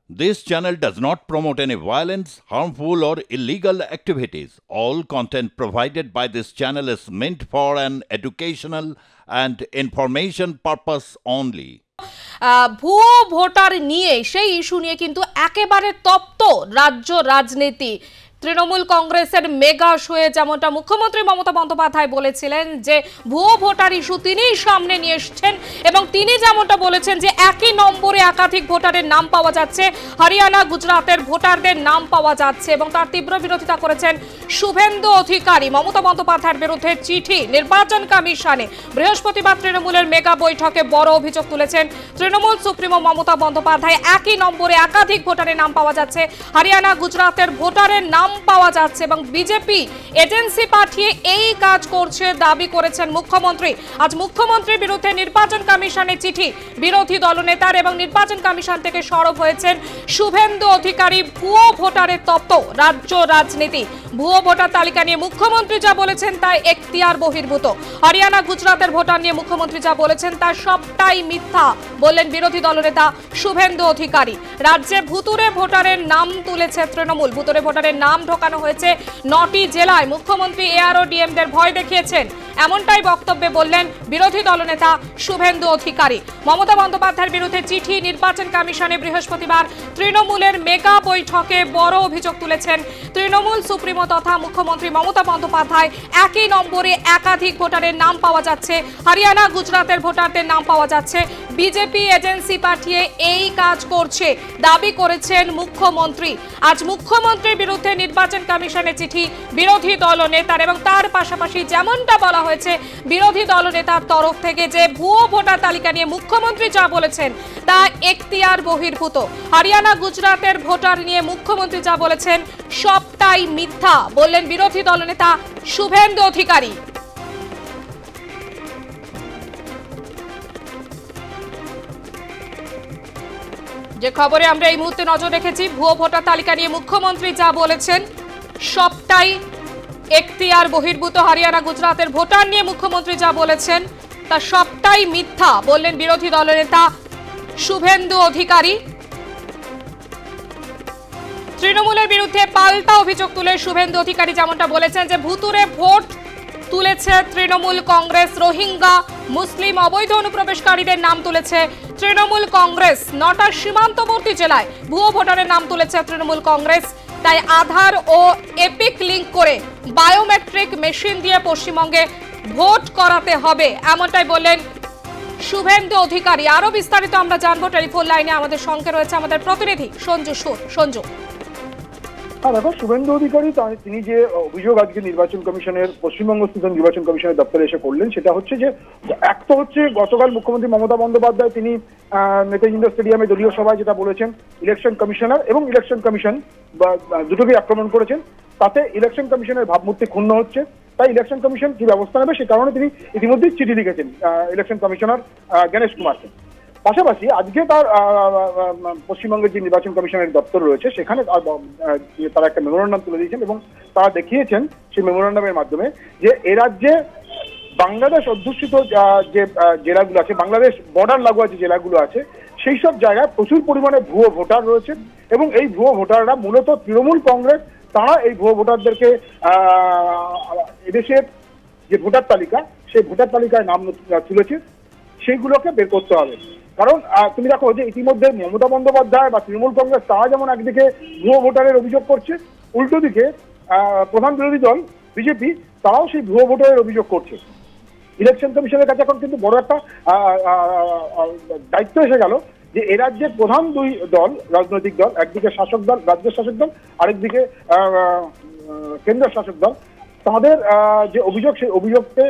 This channel does not promote any violence, harmful, or illegal activities. All content provided by this channel is meant for an educational and information purpose only. ভুয়ো voter নিয়ে সেই issue নিয়ে কিন্তু একেবারে তপ্ত রাজ্য রাজনীতি। তৃণমূল কংগ্রেসের মেগা শোয়ে যেমনটা মুখ্যমন্ত্রী মমতা বন্দ্যোপাধ্যায় বলেছিলেন যে ভুয়ো ভোটার ইস্যু তিনিই সামনে নিয়ে এসেছেন এবং তিনি যেমনটা বলেছেন যে একই নম্বরে একাধিক ভোটারের নাম পাওয়া যাচ্ছে, হরিয়ানা গুজরাতের ভোটারদের নাম পাওয়া যাচ্ছে এবং তার তীব্র বিরোধিতা করেছেন শুভেন্দু অধিকারী। মমতা বন্দ্যোপাধ্যায়ের বিরুদ্ধে চিঠি নির্বাচন কমিশনে। বৃহস্পতিবার তৃণমূলের মেগা বৈঠকে বড় অভিযোগ তুলেছেন তৃণমূল সুপ্রিমো মমতা বন্দ্যোপাধ্যায়। একই নম্বরে একাধিক ভোটারের নাম পাওয়া যাচ্ছে, হরিয়ানা গুজরাতের ভোটারের নাম পাওয়া যাচ্ছে এবং বিজেপি এজেন্সি পাঠিয়ে এই কাজ করছে দাবি করেছেন মুখ্যমন্ত্রী। আজ মুখ্যমন্ত্রীর বিরুদ্ধে নির্বাচন কমিশনে চিঠি বিরোধী দলনেতার এবং নির্বাচন কমিশন থেকে সরব হয়েছেন শুভেন্দু অধিকারী। ভুয়ো ভোটারের তপ্ত রাজ্য রাজনীতি। ভুয়ো ভোটার তালিকা নিয়ে মুখ্যমন্ত্রী যা বলেছেন তা এখতিয়ার বহির্ভূত। হরিয়ানা গুজরাতের ভোটার নিয়ে মুখ্যমন্ত্রী যা বলেছেন তা সবটাই মিথ্যা বললেন বিরোধী দলনেতা শুভেন্দু অধিকারী। রাজ্যে ভুতুরে ভোটারের নাম তুলেছে তৃণমূল। ভুতুরে ভোটারের নাম ঢোকানো হয়েছে 9টি জেলায়। মুখ্যমন্ত্রী এআরও-ডিএমদের ভয় দেখিয়েছেন, এমনটাই বক্তব্যে বললেন বিরোধী দলনেতা শুভেন্দু অধিকারী। মমতা বন্দ্যোপাধ্যায়ের বিরুদ্ধে চিঠি নির্বাচন কমিশনে। বৃহস্পতিবার তৃণমূলের মেগা বৈঠকে বড় অভিযোগ তুলেছেন তৃণমূল সুপ্রিমো তথা মুখ্যমন্ত্রী মমতা বন্দ্যোপাধ্যায়। একই নম্বরে একাধিক ভোটারের নাম পাওয়া যাচ্ছে, হরিয়ানা গুজরাতের ভোটারদের নাম পাওয়া যাচ্ছে। বিজেপি এজেন্সি পাঠিয়ে এই কাজ করছে দাবি করেছেন মুখ্যমন্ত্রী। আজ মুখ্যমন্ত্রীর বিরুদ্ধে নির্বাচন কমিশনে চিঠি বিরোধী দলনেতার এবং তার পাশাপাশি যেমনটা বলা হয়েছে বিরোধী দলনেতার তরফ থেকে যে ভুয়ো ভোটার তালিকা নিয়ে মুখ্যমন্ত্রী যা বলেছেন তা এখতিয়ার বহির্ভূত। হরিয়ানা গুজরাতের ভোটার নিয়ে মুখ্যমন্ত্রী যা বলেছেন সবটাই মিথ্যা বললেন বিরোধী দলনেতা শুভেন্দু অধিকারী। যে খবরে আমরা এই মুহূর্তে নজর রেখেছি, ভুয়ো ভোটার তালিকা নিয়ে মুখ্যমন্ত্রী যা বলেছেন সবটাই এখতিয়ার বহির্ভূত। হরিয়ানা গুজরাতের ভোটার নিয়ে মুখ্যমন্ত্রী যা বলেছেন তা সবটাই মিথ্যা বললেন বিরোধী দলনেতা শুভেন্দু অধিকারী। তৃণমূলের বিরুদ্ধে পাল্টা অভিযোগ তুলে শুভেন্দু অধিকারী যেমনটা বলেছেন যে ভুতুরে ভোট তুলেছে তৃণমূল কংগ্রেস। রোহিঙ্গা মুসলিম অবৈধ অনুপ্রবেশকারীদের নাম তুলেছে তৃণমূল কংগ্রেস। 9টা সীমান্তবর্তী জেলায় ভুয়ো ভোটারের নাম তুলেছে তৃণমূল কংগ্রেস। তাই আধার ও এপিক লিঙ্ক করে বায়োমেট্রিক মেশিন দিয়ে পশ্চিমবঙ্গে ভোট করাতে হবে, এমনটাই বললেন শুভেন্দু অধিকারী। আরো বিস্তারিত আমরা জানবো। টেলিফোন লাইনে আমাদের সঙ্গে রয়েছে আমাদের প্রতিনিধি সঞ্জু সুর। সঞ্জু, দেখো, শুভেন্দু অধিকারী তিনি যে অভিযোগ আজকে নির্বাচন কমিশনের পশ্চিমবঙ্গস্থিত নির্বাচন কমিশনের দপ্তরে এসে করলেন সেটা হচ্ছে যে এক তো হচ্ছে গতকাল মুখ্যমন্ত্রী মমতা বন্দ্যোপাধ্যায় তিনি নেতাজি ইন্ডোর স্টেডিয়ামে দলীয় সভায় যেটা বলেছেন ইলেকশন কমিশনার এবং ইলেকশন কমিশন দুটোকেই আক্রমণ করেছেন। তাতে ইলেকশন কমিশনের ভাবমূর্তি ক্ষুণ্ণ হচ্ছে। তাই ইলেকশন কমিশন কি ব্যবস্থা নেবে সে কারণে তিনি ইতিমধ্যেই চিঠি লিখেছেন ইলেকশন কমিশনার গণেশ কুমারকে। পাশাপাশি আজকে তার পশ্চিমবঙ্গের যে নির্বাচন কমিশনের দপ্তর রয়েছে সেখানে তারা একটা মেমোরান্ডাম তুলে দিয়েছেন এবং তারা দেখিয়েছেন সেই মেমোরান্ডামের মাধ্যমে যে এ রাজ্যে বাংলাদেশ অধ্যুষিত যে জেলাগুলো আছে, বাংলাদেশ বর্ডার লাগোয়া যে জেলাগুলো আছে সেই সব জায়গায় প্রচুর পরিমাণে ভুয়ো ভোটার রয়েছে এবং এই ভুয়ো ভোটাররা মূলত তৃণমূল কংগ্রেস। তারা এই ভুয়ো ভোটারদেরকে এদেশের যে ভোটার তালিকা সেই ভোটার তালিকায় নাম তুলেছে সেইগুলোকে বের করতে হবে। কারণ তুমি দেখো যে ইতিমধ্যে মমতা বন্দ্যোপাধ্যায় বা তৃণমূল কংগ্রেস তারা যেমন একদিকে ভুয়ো ভোটারের অভিযোগ করছে, উল্টো দিকে প্রধান বিরোধী দল বিজেপি তারাও সেই ভুয়ো ভোটারের অভিযোগ করছে। ইলেকশন কমিশনের কাছে এখন কিন্তু বড় একটা দায়িত্ব এসে গেল যে এ রাজ্যের প্রধান দুই দল, রাজনৈতিক দল, একদিকে শাসক দল, রাজ্যের শাসক দল, আরেকদিকে কেন্দ্রের শাসক দল, তাদের যে অভিযোগ সেই অভিযোগকে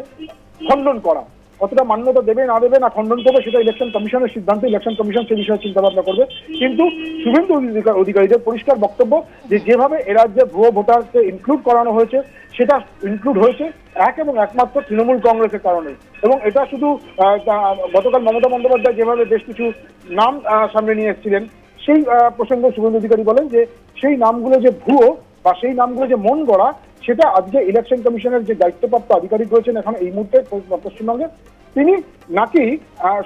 খণ্ডন করা। কতটা মান্যতা দেবে না দেবে না খণ্ডন করবে সেটা ইলেকশন কমিশনের সিদ্ধান্ত। ইলেকশন কমিশন সে বিষয়ে চিন্তা ভাবনা করবে। কিন্তু শুভেন্দু অধিকারীদের পরিষ্কার বক্তব্য যে যেভাবে এ রাজ্যে ভুয়ো ভোটারকে ইনক্লুড করানো হয়েছে সেটা ইনক্লুড হয়েছে এক এবং একমাত্র তৃণমূল কংগ্রেসের কারণে। এবং এটা শুধু গতকাল মমতা বন্দ্যোপাধ্যায় যেভাবে বেশ কিছু নাম সামনে নিয়ে এসেছিলেন সেই প্রসঙ্গে শুভেন্দু অধিকারী বলেন যে সেই নামগুলো যে ভুয়ো বা সেই নামগুলো যে মন গড়া সেটা আজকে ইলেকশন কমিশনের যে দায়িত্বপ্রাপ্ত আধিকারিক রয়েছেন এখন এই মুহূর্তে পশ্চিমবঙ্গে তিনি নাকি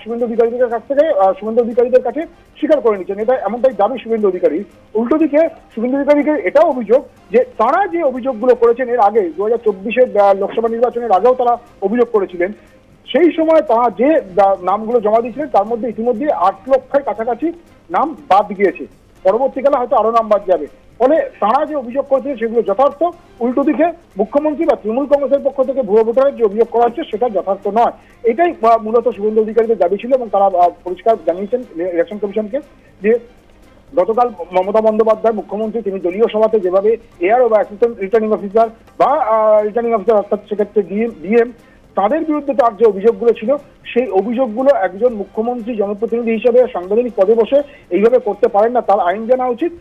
শুভেন্দু অধিকারীদের কাছে স্বীকার করে নিচ্ছেন। এটা এমনটাই দাবি শুভেন্দু অধিকারী। উল্টো দিকে শুভেন্দু অধিকারীকে এটাও অভিযোগ যে তারা যে অভিযোগগুলো করেছেন এর আগে 2024-এর লোকসভা নির্বাচনের আগেও তারা অভিযোগ করেছিলেন, সেই সময় তারা যে নামগুলো জমা দিয়েছিলেন তার মধ্যে ইতিমধ্যে 8 লক্ষের কাছাকাছি নাম বাদ গিয়েছে। পরবর্তীকালে হয়তো আরো নাম বাদ যাবে। ফলে তারা যে অভিযোগ করেছিলেন সেগুলো যথার্থ। উল্টো দিকে মুখ্যমন্ত্রী বা তৃণমূল কংগ্রেসের পক্ষ থেকে ভুয়ো ভোটারের যে অভিযোগ করা হচ্ছে সেটা যথার্থ নয়। এটাই মূলত শুভেন্দু অধিকারীদের দাবি ছিল এবং তারা পরিষ্কার জানিয়েছেন ইলেকশন কমিশনকে যে গতকাল মমতা বন্দ্যোপাধ্যায় মুখ্যমন্ত্রী তিনি দলীয় সভাতে যেভাবে এআরও বা অ্যাসিস্ট্যান্ট রিটার্নিং অফিসার বা রিটার্নিং অফিসার অর্থাৎ সেক্ষেত্রে ডিএম তাদের বিরুদ্ধে তার যে অভিযোগগুলো ছিল সেই অভিযোগগুলো একজন মুখ্যমন্ত্রী জনপ্রতিনিধি হিসেবে সাংবিধানিক পদে বসে এইভাবে করতে পারেন না। তার আইন জানা উচিত।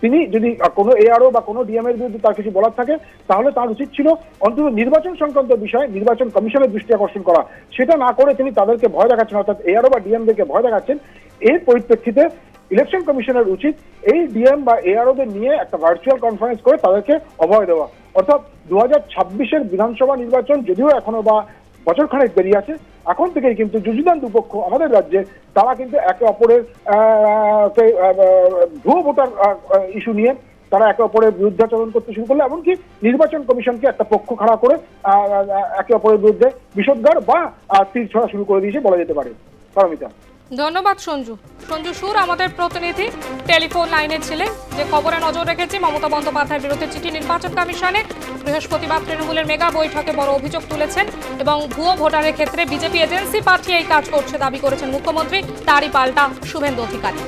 তিনি যদি কোনো এআরও বা কোনো ডিএম এর বিরুদ্ধে তার কিছু বলার থাকে তাহলে তার উচিত ছিল অন্তত নির্বাচন সংক্রান্ত বিষয়ে নির্বাচন কমিশনের দৃষ্টি আকর্ষণ করা। সেটা না করে তিনি তাদেরকে ভয় দেখাচ্ছেন, অর্থাৎ এআরও বা ডিএমদেরকে ভয় দেখাচ্ছেন। এর পরিপ্রেক্ষিতে ইলেকশন কমিশনের উচিত এই ডিএম বা এআরওদের নিয়ে একটা ভার্চুয়াল কনফারেন্স করে তাদেরকে অভয় দেওয়া। অর্থাৎ 2026-এর বিধানসভা নির্বাচন যদিও এখনো বা বছর খানেক বেরিয়ে আছে, এখন থেকেই কিন্তু যুযুধান দুপক্ষ আমাদের রাজ্যে তারা কিন্তু একে অপরের ভুয়ো ভোটার ইস্যু নিয়ে তারা একে অপরের বিরুদ্ধাচরণ করতে শুরু করলে, এমনকি নির্বাচন কমিশনকে একটা পক্ষ খাড়া করে একে অপরের বিরুদ্ধে বিষোদ্গার বা তীর ছড়া শুরু করে দিয়েছে বলা যেতে পারে। পারমিতা, ধন্যবাদ। সঞ্জু সুর আমাদের প্রতিনিধি টেলিফোন লাইনে ছিলেন, যে খবরে নজর রেখেছি মমতা বন্দ্যোপাধ্যায়ের বিরুদ্ধে চিঠি নির্বাচন কমিশনে। বৃহস্পতিবার তৃণমূলের মেগা বৈঠকে বড় অভিযোগ তুলেছেন এবং ভুয়ো ভোটারের ক্ষেত্রে বিজেপি এজেন্সি পাঠিয়ে এই কাজ করছে দাবি করেছেন মুখ্যমন্ত্রী। তারই পাল্টা শুভেন্দু অধিকারী।